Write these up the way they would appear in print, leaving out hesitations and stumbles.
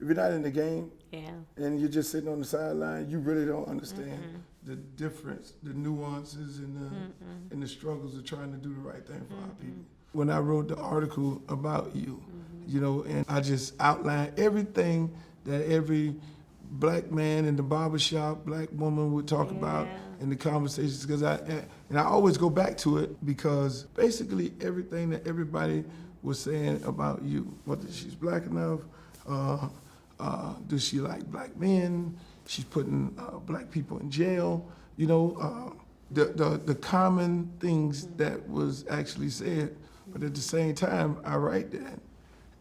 if you're not in the game, Yeah. and you're just sitting on the sideline, you really don't understand the difference, the nuances, and the struggles of trying to do the right thing for our people. When I wrote the article about you, you know, and I just outlined everything that every black man in the barbershop, black woman would talk about in the conversations, because I always go back to it, because basically everything that everybody was saying about you, whether she's black enough, does she like black men, she's putting black people in jail, you know, the common things that was actually said. But at the same time, I write that,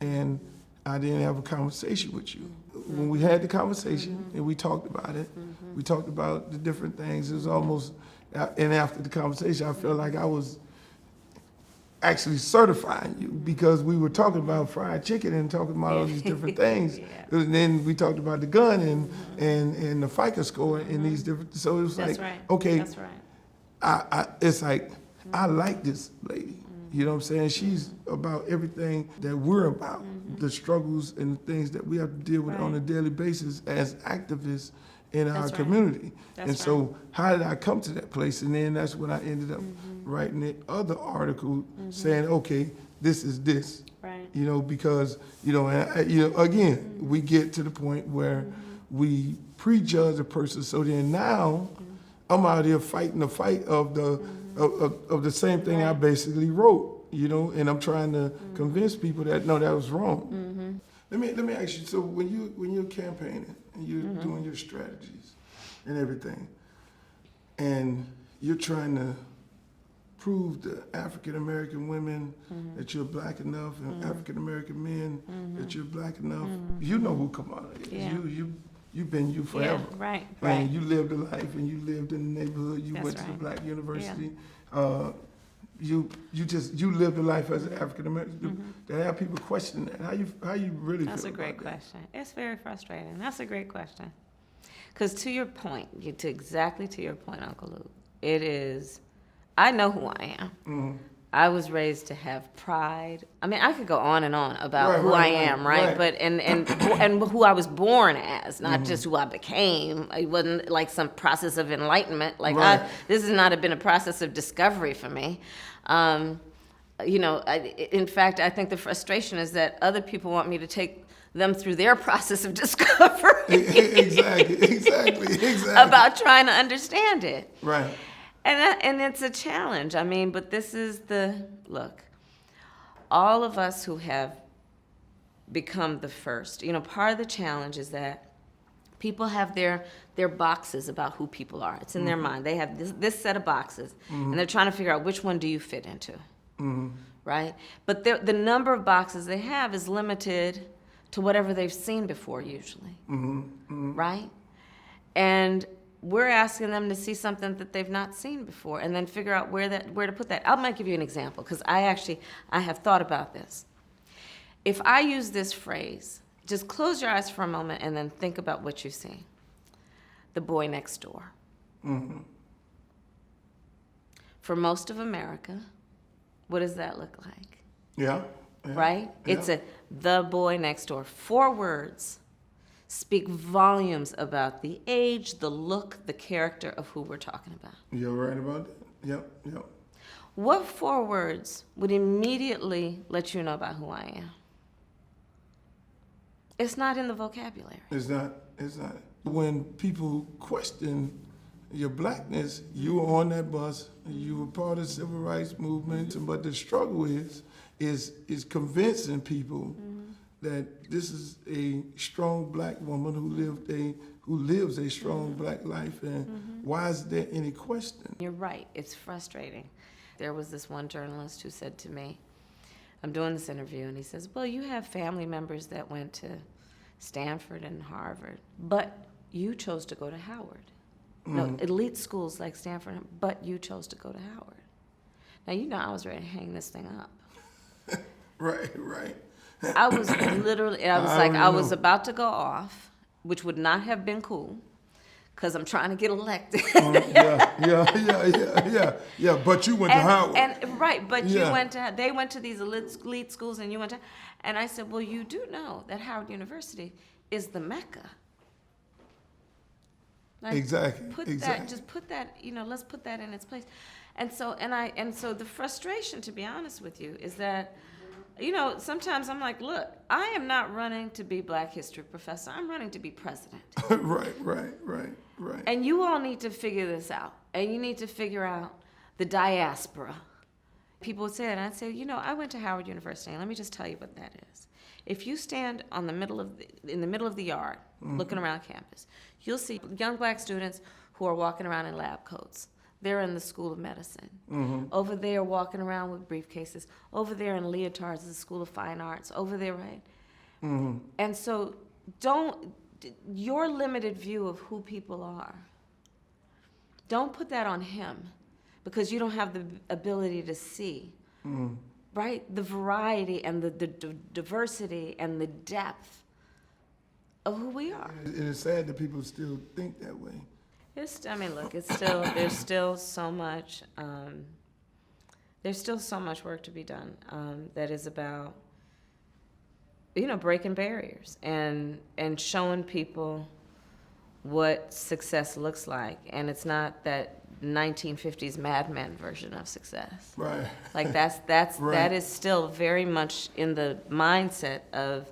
and I didn't have a conversation with you. When we had the conversation and we talked about it, we talked about the different things. It was almost, and after the conversation, I felt like I was actually certifying you, because we were talking about fried chicken and talking about all these different things. And then we talked about the gun and the FICA score and these different, so it was That's like, right. okay, That's right. it's like, I like this lady. You know what I'm saying? She's about everything that we're about, the struggles and the things that we have to deal with on a daily basis as activists in our community. And so how did I come to that place? And then that's when I ended up writing the other article saying, okay, this is this. Right. You know, because, you know, and you know, again, we get to the point where we prejudge a person. So then now I'm out here fighting the fight of the same thing I basically wrote, you know, and I'm trying to convince people that no, that was wrong. Let me ask you. So when you're campaigning and you're doing your strategies and everything, and you're trying to prove to African American women that you're black enough, and African American men that you're black enough, you know who Kamala is. Yeah. You've been you forever. Yeah, right. And you lived a life, and you lived in the neighborhood. You went to the black university. You lived a life as an African American. To have people question that, how you really That's feel a great about that? question. It's very frustrating. That's a great question. Because to your point, exactly to your point, Uncle Luke, it is, I know who I am. I was raised to have pride. I mean, I could go on and on about who I am, right? But and who I was born as, not just who I became. It wasn't like some process of enlightenment. Like this has not been a process of discovery for me. You know, in fact, I think the frustration is that other people want me to take them through their process of discovery. Exactly. About trying to understand it. Right. And it's a challenge. I mean, but this is look, all of us who have become the first, you know, part of the challenge is that people have their boxes about who people are. It's in their mind. They have this set of boxes, and they're trying to figure out which one do you fit into, right? But the number of boxes they have is limited to whatever they've seen before, usually, right? And we're asking them to see something that they've not seen before, and then figure out where to put that. I might give you an example, because I have thought about this. If I use this phrase, just close your eyes for a moment and then think about what you see. The boy next door. For most of America, what does that look like? Yeah. Right? Yeah. It's the boy next door. 4 words speak volumes about the age, the look, the character of who we're talking about. You're right about that. Yep. What 4 words would immediately let you know about who I am? It's not in the vocabulary. It's not. When people question your blackness, you were on that bus, you were part of the civil rights movement, but the struggle is convincing people that this is a strong black woman who lives a strong black life, and why is there any question? You're right. It's frustrating. There was this one journalist who said to me, I'm doing this interview, and he says, well, you have family members that went to Stanford and Harvard, but you chose to go to Howard. No, elite schools like Stanford, but you chose to go to Howard. Now, you know I was ready to hang this thing up. Right. I was literally, I was about to go off, which would not have been cool, because I'm trying to get elected. Yeah. But you went to Howard. But they went to these elite schools, and you went to, and I said, well, you do know that Howard University is the Mecca. Like, Exactly. Put exactly. that, just put that, let's put that in its place. And so the frustration, to be honest with you, is that, sometimes I'm like, look, I am not running to be Black history professor. I'm running to be president. Right. And you all need to figure this out. And you need to figure out the diaspora. People would say that, and I'd say, I went to Howard University, and let me just tell you what that is. If you stand in the middle of the yard, looking around campus, you'll see young Black students who are walking around in lab coats. They're in the School of Medicine. Over there, walking around with briefcases. Over there in leotards is the School of Fine Arts. Over there, right? And so your limited view of who people are, don't put that on him, because you don't have the ability to see, right? The variety and the diversity and the depth of who we are. And it's sad that people still think that way. Look, there's still so much, work to be done that is about, breaking barriers and showing people what success looks like. And it's not that 1950s Mad Men version of success. Right. Like Right. that is still very much in the mindset of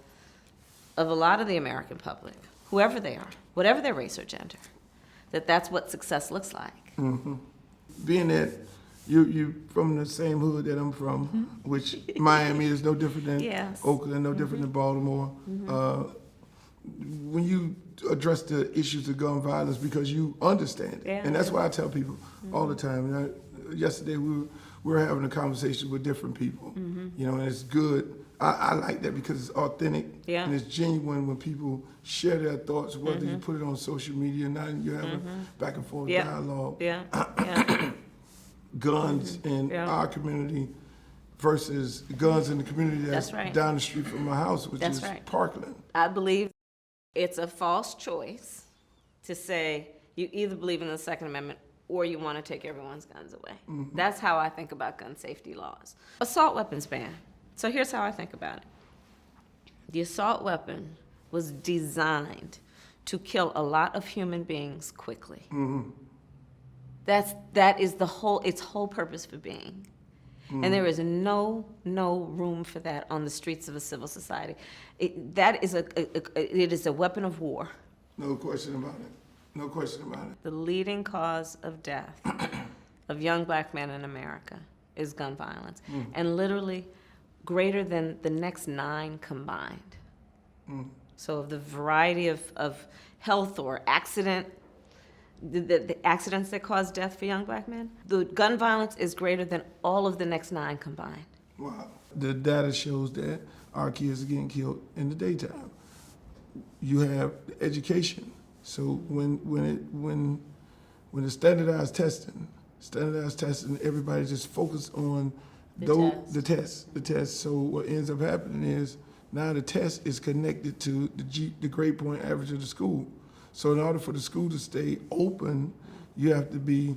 a lot of the American public, whoever they are, whatever their race or gender, that's what success looks like. Being that you from the same hood that I'm from, which Miami is no different than Yes. Oakland, no different than Baltimore. When you address the issues of gun violence, because you understand it, Yeah. and that's why I tell people all the time. Yesterday we were having a conversation with different people, and it's good. I like that because it's authentic and it's genuine when people share their thoughts, whether you put it on social media, now you have a back and forth dialogue. Guns in our community versus guns in the community that's right. down the street from my house, which That's is right. Parkland. I believe it's a false choice to say you either believe in the Second Amendment or you want to take everyone's guns away. That's how I think about gun safety laws. Assault weapons ban. So here's how I think about it. The assault weapon was designed to kill a lot of human beings quickly. That is its whole purpose for being. And there is no room for that on the streets of a civil society. It is a weapon of war. No question about it. No question about it. The leading cause of death of young Black men in America is gun violence. And literally greater than the next 9 combined. So of the variety of health or accident, the accidents that cause death for young Black men, the gun violence is greater than all of the next 9 combined. Wow. The data shows that our kids are getting killed in the daytime. You have education. So when the standardized testing, everybody just focused on the test. So what ends up happening is now the test is connected to the grade point average of the school. So in order for the school to stay open, you have to be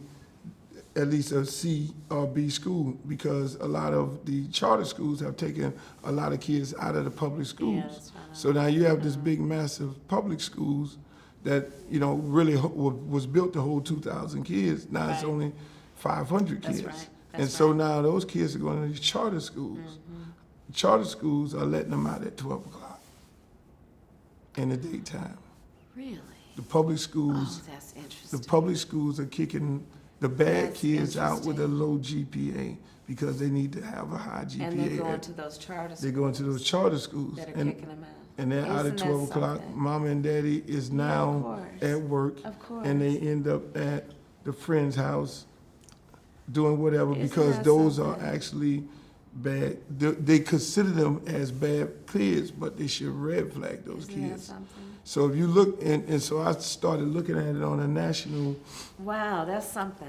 at least a C or B school, because a lot of the charter schools have taken a lot of kids out of the public schools. that's right. So now you have this big, massive public schools that really was built to hold 2,000 kids. Now it's Right. only 500 kids. That's right. And so now those kids are going to these charter schools. Charter schools are letting them out at 12 o'clock in the daytime. Really? The public schools, Oh, that's interesting. the public schools are kicking the bad That's kids out with a interesting. low GPA because they need to have a high GPA. And they're going to those charter schools. They're going to those charter schools. that are And, kicking them out. and they're out at Isn't that 12 o'clock. something? Mama and daddy is now course. at work. Of course. And they end up at the friend's house doing whatever Isn't because that those something? are actually bad. They consider them as bad kids, but they should red flag those Isn't that kids. something? So if you look, and so I started looking at it on a national, Wow, that's something.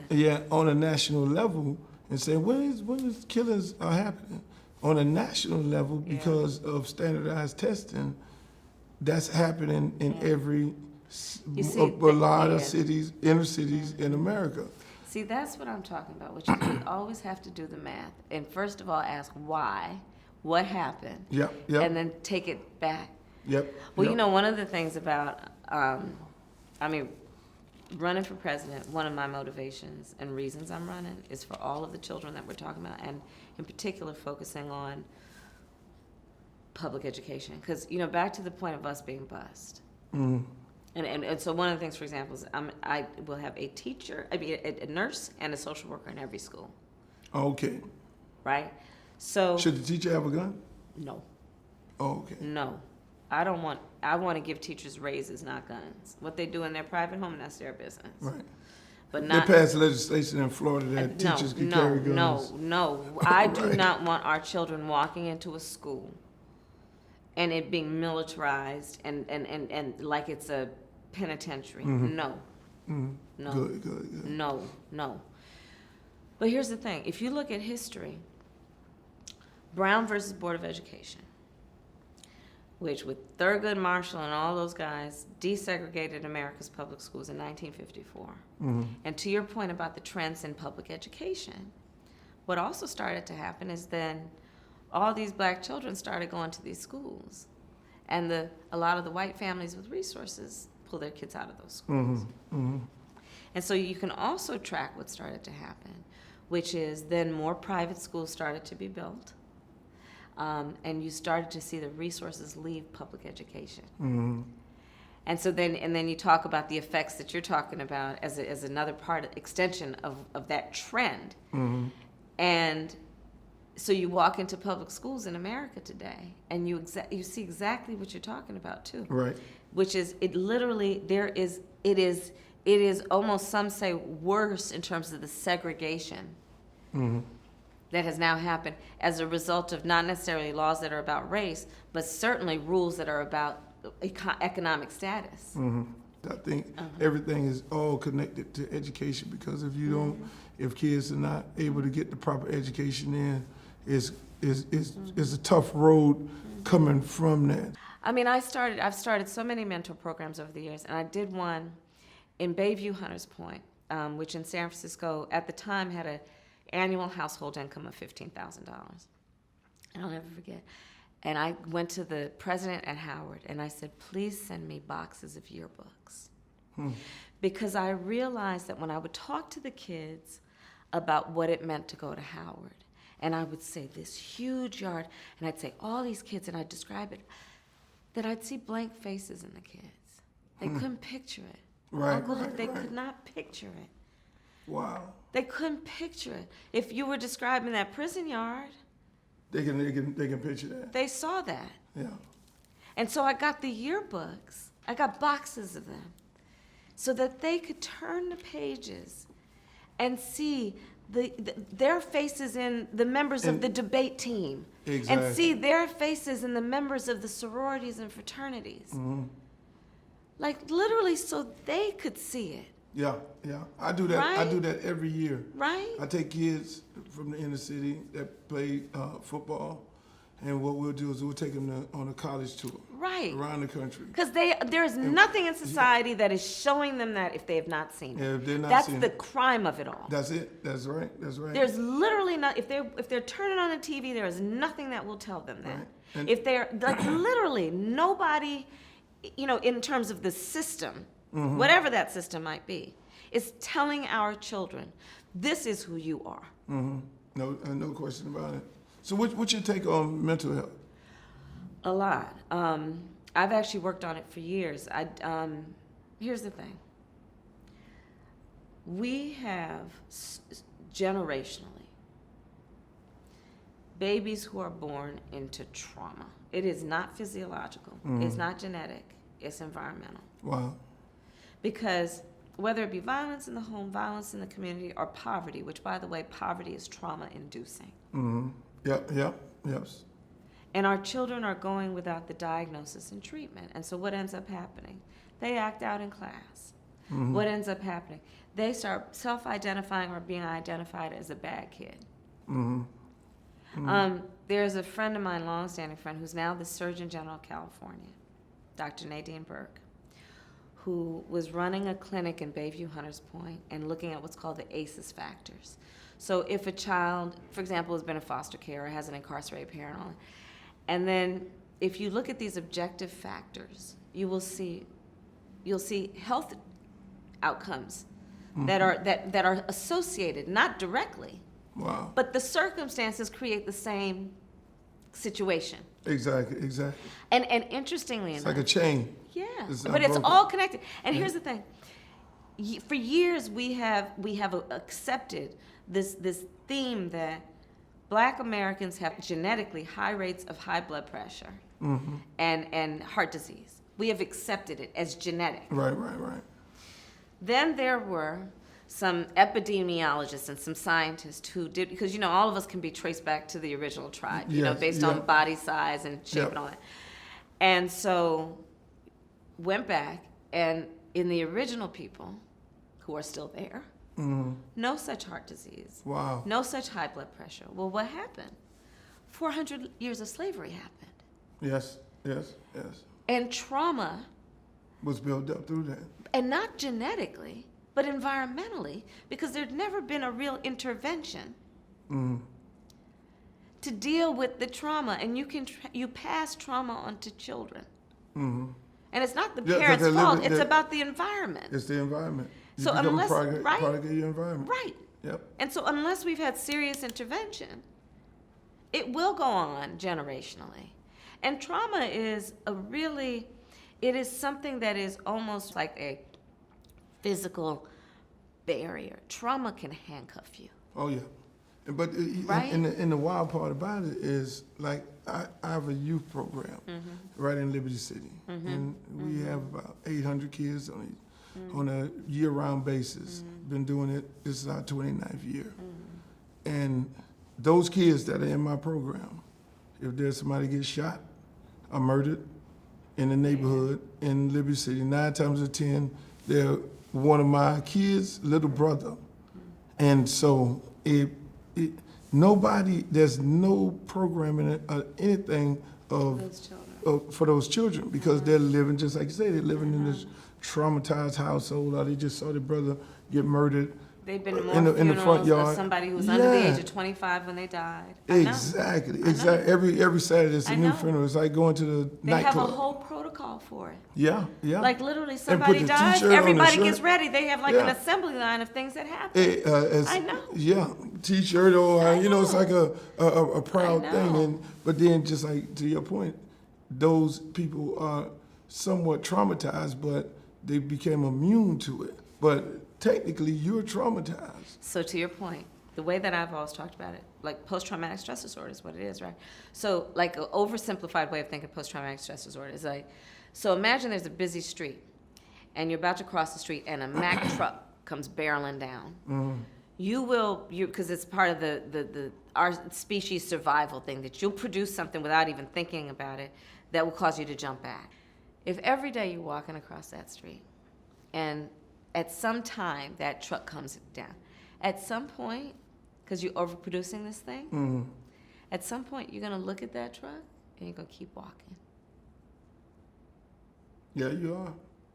on a national level, and saying when is killings are happening on a national level because of standardized testing. That's happening in every You see, a lot of yeah. cities, inner cities in America. See, that's what I'm talking about, which is we always have to do the math. And first of all, ask why, what happened, Yep. and then take it back. Yep. Well, yep. you know, one of the things about, running for president, one of my motivations and reasons I'm running is for all of the children that we're talking about, and in particular focusing on public education. Because, you know, back to the point of us being bused. Mm-hmm. And so one of the things, for example, is I will have a nurse and a social worker in every school, Okay. right? So Should the teacher have a gun? no, Oh, okay. no, I want to give teachers raises, not guns. What they do in their private home, that's their business. Right. But They not passed legislation in Florida that no, teachers can no, carry guns. no. I do Right. not want our children walking into a school and it being militarized and like it's a penitentiary. Mhm. No, Mm-hmm. no. Good. No. But here's the thing. If you look at history, Brown versus Board of Education, which with Thurgood Marshall and all those guys desegregated America's public schools in 1954. Mm-hmm. And to your point about the trends in public education, what also started to happen is then all these black children started going to these schools. And a lot of the white families with resources pull their kids out of those schools. Mm-hmm. Mm-hmm. And so you can also track what started to happen, which is then more private schools started to be built. And you started to see the resources leave public education. Mm-hmm. And so then you talk about the effects that you're talking about as another extension of that trend. Mm-hmm. And so you walk into public schools in America today, and you see exactly what you're talking about too. Right. Which is it is almost, some say, worse in terms of the segregation Mm-hmm. that has now happened as a result of not necessarily laws that are about race, but certainly rules that are about economic status. Mm-hmm. I think everything is all connected to education, because if you don't, if kids are not able to get the proper education in, it's a tough road coming from that. I mean, I've started so many mentor programs over the years, and I did one in Bayview Hunters Point, which in San Francisco at the time had an annual household income of $15,000. And I'll never forget. And I went to the president at Howard, and I said, please send me boxes of yearbooks. Because I realized that when I would talk to the kids about what it meant to go to Howard, and I would say this huge yard, and I'd say all these kids, and I'd describe it, that I'd see blank faces in the kids. They couldn't picture it. Right, They right. could not picture it. Wow. They couldn't picture it. If you were describing that prison yard, They can picture that. they saw that. Yeah. And so I got the yearbooks. I got boxes of them so that they could turn the pages and see their faces in the members of the debate team. Exactly. And see their faces in the members of the sororities and fraternities. Mm-hmm. Like literally so they could see it, Yeah. I do that. I Right? do that every year. right? I take kids from the inner city that play football, and what we'll do is we'll take them on a college tour Right. around the country. Because there is nothing in society that is showing them that if they have not seen it. Yeah, if they're not That's seeing the it. crime of it all. That's it. That's right. There's literally not, if they're turning on the TV, there is nothing that will tell them that. Right. And- If they're, like literally nobody, in terms of the system, whatever that system might be, is telling our children, this is who you are. Mm-hmm. No question about it. So what's your take on mental health? A lot. I've actually worked on it for years. Here's the thing. We have generationally babies who are born into trauma. It is not physiological. It's not genetic. It's environmental. Wow. Because whether it be violence in the home, violence in the community, or poverty, which, by the way, poverty is trauma-inducing. Mm-hmm. Yep. And our children are going without the diagnosis and treatment. And so what ends up happening? They act out in class. Mm-hmm. What ends up happening? They start self-identifying or being identified as a bad kid. Mm-hmm. There's a friend of mine, longstanding friend, who's now the Surgeon General of California, Dr. Nadine Burke, who was running a clinic in Bayview Hunters Point and looking at what's called the ACEs factors. So if a child, for example, has been in foster care or has an incarcerated parent, and then if you look at these objective factors, you'll see health outcomes that are associated, not directly, Wow. but the circumstances create the same situation. Exactly. And interestingly It's enough, like a chain. yeah, It's not but it's broken. all connected. And here's the thing: for years we have accepted this theme that Black Americans have genetically high rates of high blood pressure and heart disease. We have accepted it as genetic. Right. Then there were some epidemiologists and some scientists who did, because all of us can be traced back to the original tribe, based on body size and shape and all that. And so went back, and in the original people who are still there, no such heart disease. Wow. No such high blood pressure. Well, what happened? 400 years of slavery happened. Yes. And trauma, Was built up through that. and not genetically, but environmentally, because there'd never been a real intervention to deal with the trauma, and you pass trauma on to children. And it's not the Yeah, 'cause parents' they're fault, living- it's they're- about the environment. It's the environment. You So become unless- a product, right. product of your environment. Right. Yep. And so unless we've had serious intervention, it will go on generationally. And trauma is it is something that is almost like a physical barrier. Trauma can handcuff you. Oh yeah. But Right? and the wild part about it is, like, I have a youth program right in Liberty City, and we have about 800 kids on a year-round basis. Been doing it. This is our 29th year, and those kids that are in my program, if there's somebody gets shot or murdered in the neighborhood in Liberty City, 9 times out of 10, they're one of my kids' little brother, and so there's no programming anything of Those children. for those children, because they're living, just like you say, they're living in this traumatized household, or they just saw their brother get murdered. They've been to more in the front funerals yard. of somebody who was under the Yeah. age of 25 when they died. I know. Exactly. I know. Every Saturday it's a I new know. funeral. It's like going to the They have a nightclub. whole protocol for it. Yeah. Like literally put somebody the dies, t-shirt on the everybody shirt. gets ready. They have like an Yeah. assembly line of things that happen. I know. Yeah, T-shirt or I it's know. like a proud I thing, know. but then just like to your point, those people are somewhat traumatized, but they became immune to it. But technically, you're traumatized. So to your point, the way that I've always talked about it, like post-traumatic stress disorder is what it is, right? So like an oversimplified way of thinking post-traumatic stress disorder is like, so imagine there's a busy street and you're about to cross the street and a Mack truck comes barreling down. Because it's part of our species survival thing, that you'll produce something without even thinking about it that will cause you to jump back. If every day you're walking across that street and at some time that truck comes down, at some point, because you're overproducing this thing, at some point you're going to look at that truck and you're going to keep walking. Yeah, you are.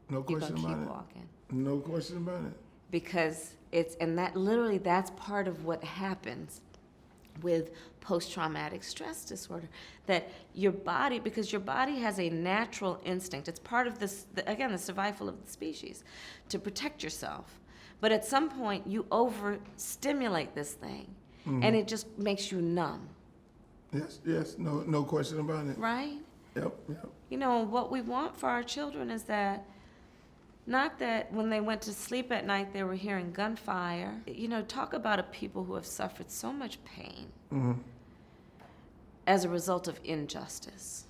No You're question going to about keep it. walking. No question about it. Because that's part of what happens with post-traumatic stress disorder, that because your body has a natural instinct. It's part of this, again, the survival of the species, to protect yourself. But at some point, you overstimulate this thing, and it just makes you numb. Yes, no question about it. Right? Yep. What we want for our children is that, not that when they went to sleep at night they were hearing gunfire. Talk about a people who have suffered so much pain as a result of injustice.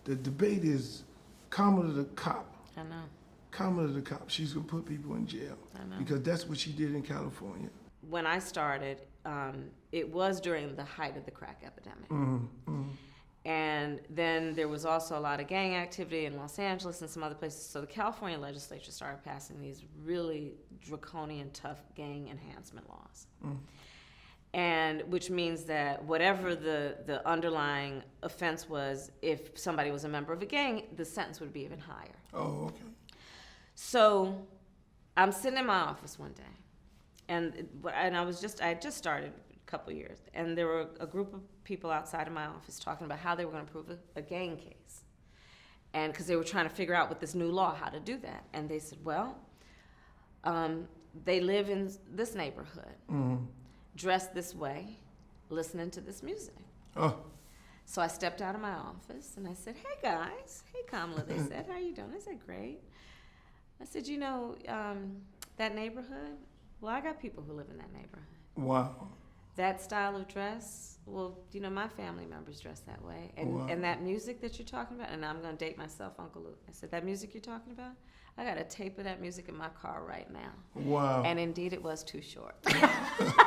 The debate is Kamala the cop. I know. Kamala the cop. She's gonna put people in jail I know. because that's what she did in California. When I started, it was during the height of the crack epidemic. And then there was also a lot of gang activity in Los Angeles and some other places. So the California legislature started passing these really draconian, tough gang enhancement laws. And which means that whatever the underlying offense was, if somebody was a member of a gang, the sentence would be even higher. Oh, okay. So I'm sitting in my office one day, and I had just started couple years, and there were a group of people outside of my office talking about how they were going to prove a gang case, and because they were trying to figure out with this new law how to do that. And they said, well, they live in this neighborhood, dressed this way, listening to this music. Oh. So I stepped out of my office and I said, hey guys, hey Kamala, they said, how you doing? I said, great. I said, you know, that neighborhood, well, I got people who live in that neighborhood. Wow. That style of dress, well, you know, my family members dress that way. And, Wow. and that music that you're talking about, and I'm going to date myself, Uncle Luke. I said, that music you're talking about, I got a tape of that music in my car right now. Wow. And indeed, it was too short.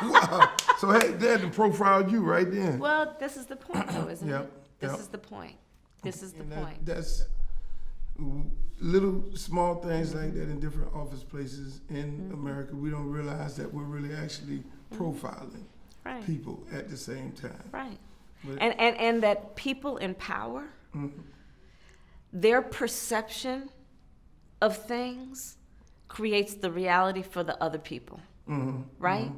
Wow. So they had to profile you right then. Well, this is the point, though, isn't Yep, it? This yep. is the point. This is the And point. That's little small things like that in different office places in America. We don't realize that we're really actually profiling Right. people at the same time. Right. But- And that people in power, their perception of things creates the reality for the other people, right?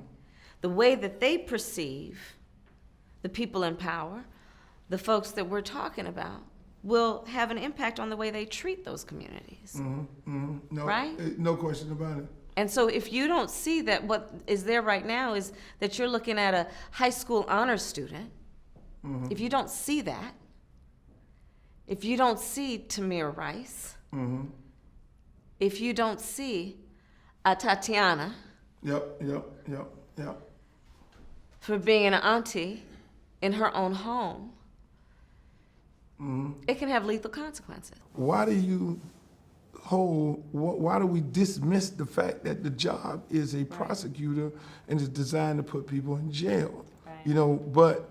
The way that they perceive the people in power, the folks that we're talking about, will have an impact on the way they treat those communities. No, Right? No question about it. And so if you don't see that what is there right now is that you're looking at a high school honors student, if you don't see that, if you don't see Tamir Rice, if you don't see a Tatiana Yep. for being an auntie in her own home, it can have lethal consequences. Why do we dismiss the fact that the job is a prosecutor and is designed to put people in jail? Right. You know, but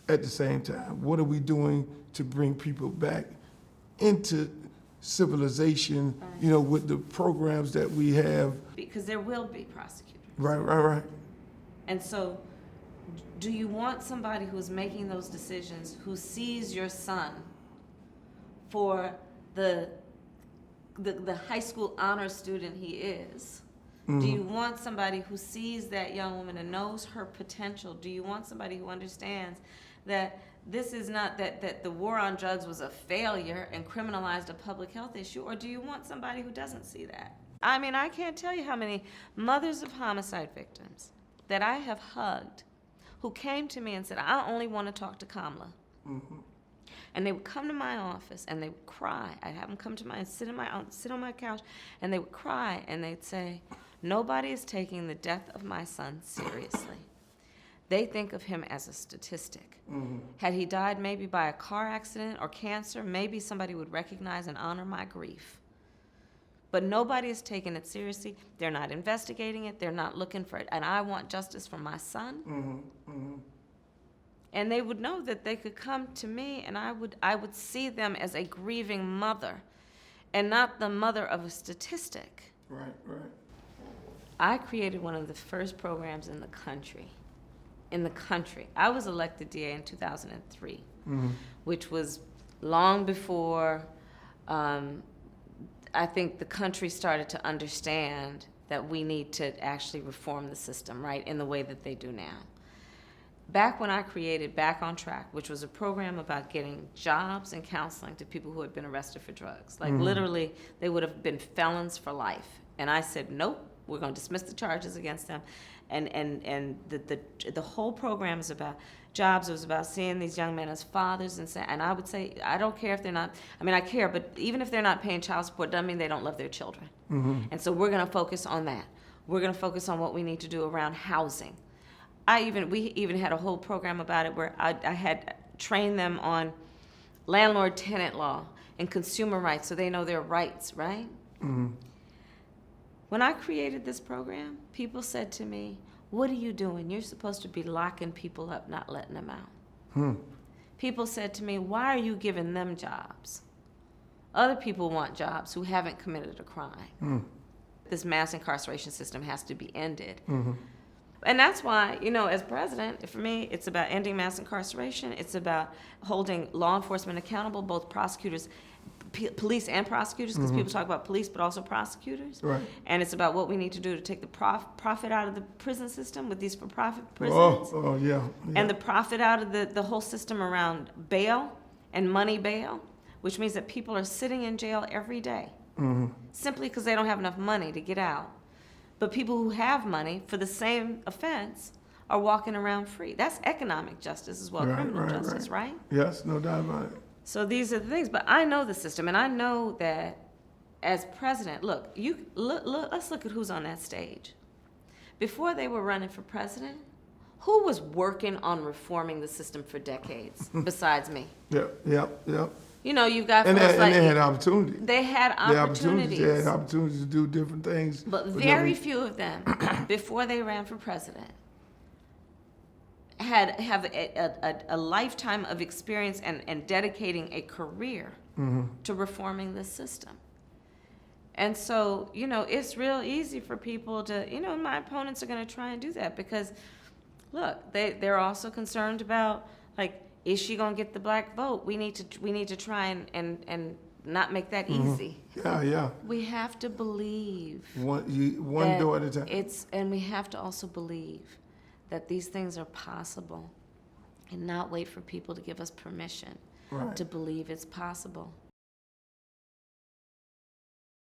at the same time, what are we doing to bring people back into civilization, you know, with the programs that we have? Because there will be prosecutors. Right. And so, do you want somebody who's making those decisions who sees your son for the high school honor student he is? Do you want somebody who sees that young woman and knows her potential? Do you want somebody who understands that this is not that the war on drugs was a failure and criminalized a public health issue? Or do you want somebody who doesn't see that? I mean, I can't tell you how many mothers of homicide victims that I have hugged who came to me and said, I only want to talk to Kamala. And they would come to my office and they would cry. I'd have them come to sit on my couch, and they would cry and they'd say, nobody is taking the death of my son seriously. They think of him as a statistic. Had he died maybe by a car accident or cancer, maybe somebody would recognize and honor my grief. But nobody is taking it seriously. They're not investigating it. They're not looking for it. And I want justice for my son. And they would know that they could come to me, and I would see them as a grieving mother and not the mother of a statistic. Right. I created one of the first programs in the country. I was elected DA in 2003, which was long before I think the country started to understand that we need to actually reform the system, right, in the way that they do now. Back when I created Back on Track, which was a program about getting jobs and counseling to people who had been arrested for drugs, like literally they would have been felons for life. And I said, nope, we're going to dismiss the charges against them. And the whole program is about jobs. It was about seeing these young men as fathers and I would say, I don't care if they're not, I mean, I care, but even if they're not paying child support, doesn't mean they don't love their children. And so we're going to focus on that. We're going to focus on what we need to do around housing. We even had a whole program about it where I had trained them on landlord-tenant law and consumer rights so they know their rights, right? When I created this program, people said to me, what are you doing? You're supposed to be locking people up, not letting them out. People said to me, why are you giving them jobs? Other people want jobs who haven't committed a crime. This mass incarceration system has to be ended. And that's why, as president, for me, it's about ending mass incarceration. It's about holding law enforcement accountable, both prosecutors, police and prosecutors, because people talk about police, but also prosecutors. Right. And it's about what we need to do to take the profit out of the prison system with these for-profit prisons. Oh, yeah. And the profit out of the whole system around bail and money bail, which means that people are sitting in jail every day simply because they don't have enough money to get out. But people who have money for the same offense are walking around free. That's economic justice as well, criminal justice, right? Yes, no doubt about it. So these are the things. But I know the system, and I know that as president, look, let's look at who's on that stage. Before they were running for president, who was working on reforming the system for decades besides me? Yep. You've got And folks like they had opportunity. they had opportunities. They had opportunities to do different things. But very few of them, before they ran for president, have a lifetime of experience and dedicating a career to reforming the system. And so, it's real easy for people to, my opponents are going to try and do that because, look, they're also concerned about, like, is she going to get the black vote? We need to try and not make that easy. Yeah. We have to believe one door at a time. And we have to also believe that these things are possible and not wait for people to give us permission to believe it's possible.